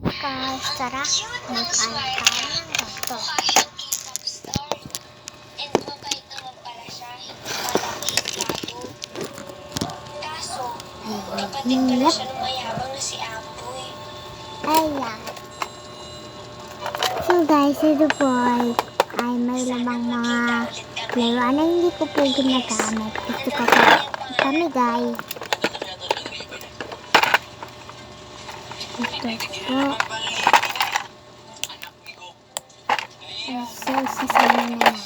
Guys, tara. Magkain-kain ng ganito. Kapatid pala siya ng mayabang na si Amboy. Ayan. So guys, ito po ay may lamang mga laruan na hindi ko po ginagamit. Gusto ko po pamigay. Ito po. So, sasama na natin.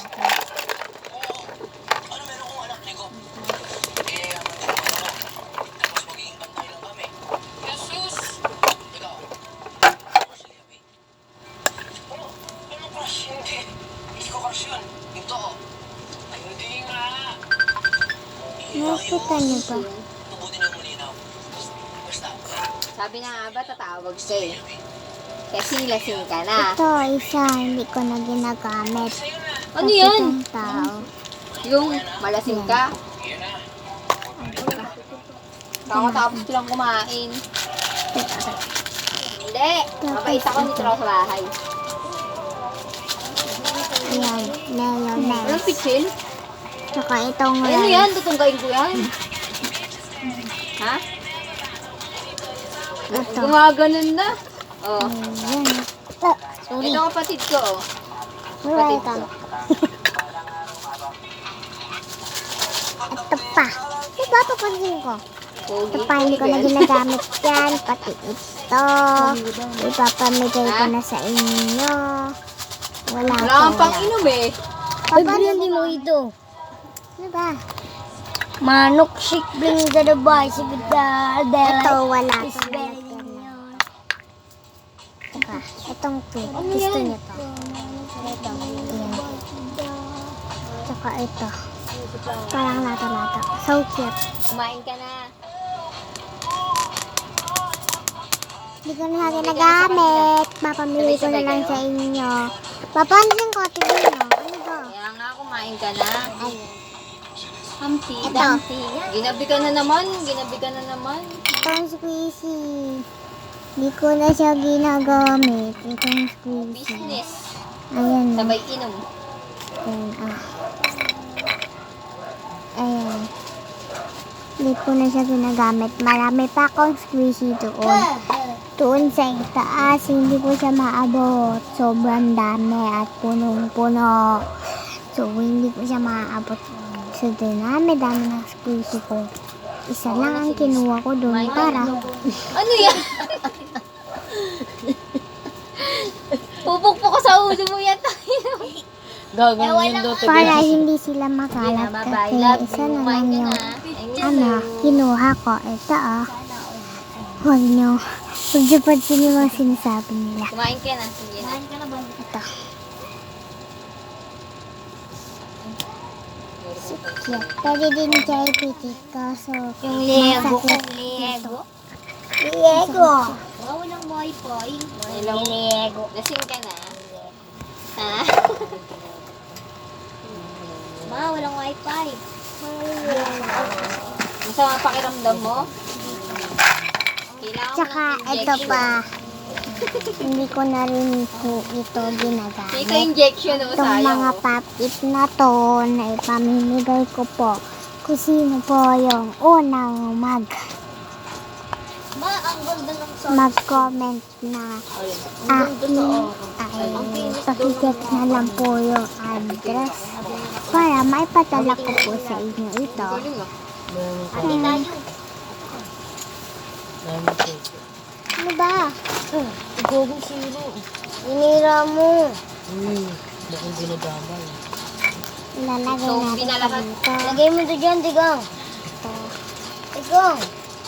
Nakita niyo ba? Sabi na nga ba, tatawag siya eh. Kasi lasing ka na. Ito, isa, hindi ko na ginagamit. Ano Kasi yan? itong tao. Yung malasing ka. Kakatapos ko lang kumain. Hindi. Mabait ako dito lang sa bahay. Ayan, mayonnaise. Anong pitchin? Tsaka itong Ano yan? Tutunggain ko yan. Ha? Ito. Gumaganon na. Oh. Ayan. Sorry. Ito ang kapatid ko. Oh. Welcome. Ito pa. Diba papansin ko? Pogi. Ito pa, hindi ko na ginagamit yan. Pati ito. Ipapamigay ko na sa inyo. Wala Wala kang pang inom eh. Paano mo ito? Ano ba? Manok shake bring to the bicycle. Ito, wala. Diba? Itong cake. Gusto niyo to. Ayan. Tsaka ito. Parang lato-lato. So cute. Kumain ka na. Hindi ko na ginagamit. Papamili ko na lang sa inyo. Papansin ko, tignan nyo. Ano ba? Kaya nga, kumain ka na. Ay, Humpty ito. Dumpty. Ginabi ka na naman. Ginabi ka na naman. Itong squeezy. Hindi ko na siya ginagamit. Itong squeezy. Business. Ayan. Sabay inom. Ayan. Ayan. Hindi ko na siya ginagamit. Marami pa akong squeezy doon. Doon sa itaas, hindi ko siya maabot. Sobrang dami at punong-puno. So, hindi ko siya maabot. So, dami ng squeezy ko. Isa lang ang kinuha ko doon para. Ano yan? Pupukpok ka sa ulo mo yan. Gagawin yun daw. Para hindi sila makalat. Kasi isa na lang yung kinuha ko. Ito Huwag nyo. Huwag nyo pansin yung mga sinasabi nila. Kumain ka na. Sige na. Ito. So cute. Pwede din siya ipitit ko. So, Yung Lego. Lego. Lego. Walang wifi. Lego. Lasing ka na. Ha? Ma, walang wifi. Masama ang pakiramdam mo? Kailangan Tsaka mo ng ito injection. pa. Hindi ko na rin po ito ginagamit. Ito injection o Itong sayang. mga pop-it na to na ipamimigay ko po kung sino po yung unang Ma, ang ganda ng mag-comment na akin ay pakichat na lang po yung address para maipadala ko po sa inyo ito. Ano ba? Gogo zero. Inira mo. Bakit dinadamay? Ilalagay So, natin pinalakas. dito. Lagay mo ito dyan, Tigong. Tigong.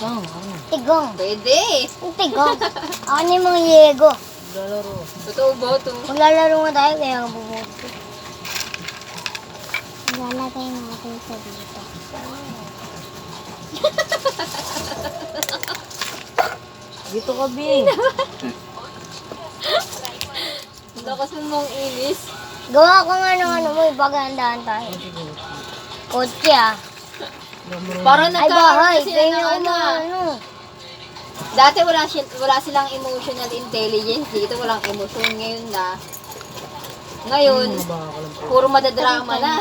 Ano? Tigong. Pwede. Yung Tigong. Ano yung mga Lego? Lalaro. Totoo ba ito? Maglalaro nga tayo, kaya ang bubuti. Ilalagay natin sa dito. Dito ka, Bing. Lakas mo mong inis. Gawa ko nga ng ano mo, ipagandaan tayo. Kotse Parang Ay, nagkaroon bahay. na sila Kaya ng yung ano. mga ano. Dati wala silang emotional intelligence. Dito walang emosyon. Ngayon na. Ngayon, Mga baka ka lang po. puro madadrama na.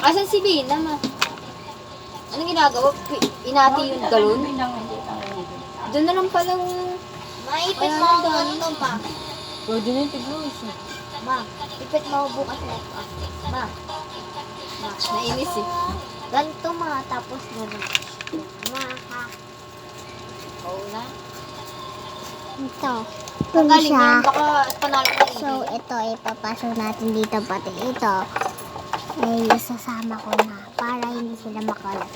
Asan si Bina, ma? Anong ginagawa? Inati yung galon? Doon na lang palang... Maipit Wala mo nang ako dami. ano, ma. Pwede na yung tiglos. Ma, ipit mo ako bukas na ito. Ma, Nainis eh. ganito ma, tapos gano'n. Ma, ha. Oo na. Ito. Ito Kung na galing siya. yan, baka panalo na So, ito, ipapasok natin dito pati ito. Ay, isasama ko na para hindi sila makalat.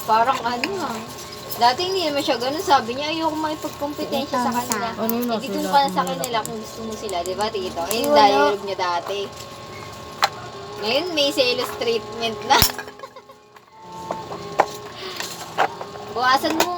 Parang ano ah. Dati hindi naman siya ganun. Sabi niya, ayoko makipagkompetensya sa kanila. Ano yung Hindi doon nasa ka na sa lahat ng kanila kung gusto mo sila. Diba, tito? Ayun yung Wala. dialogue niya dati. Ngayon, may sales treatment na. Buwasan mo.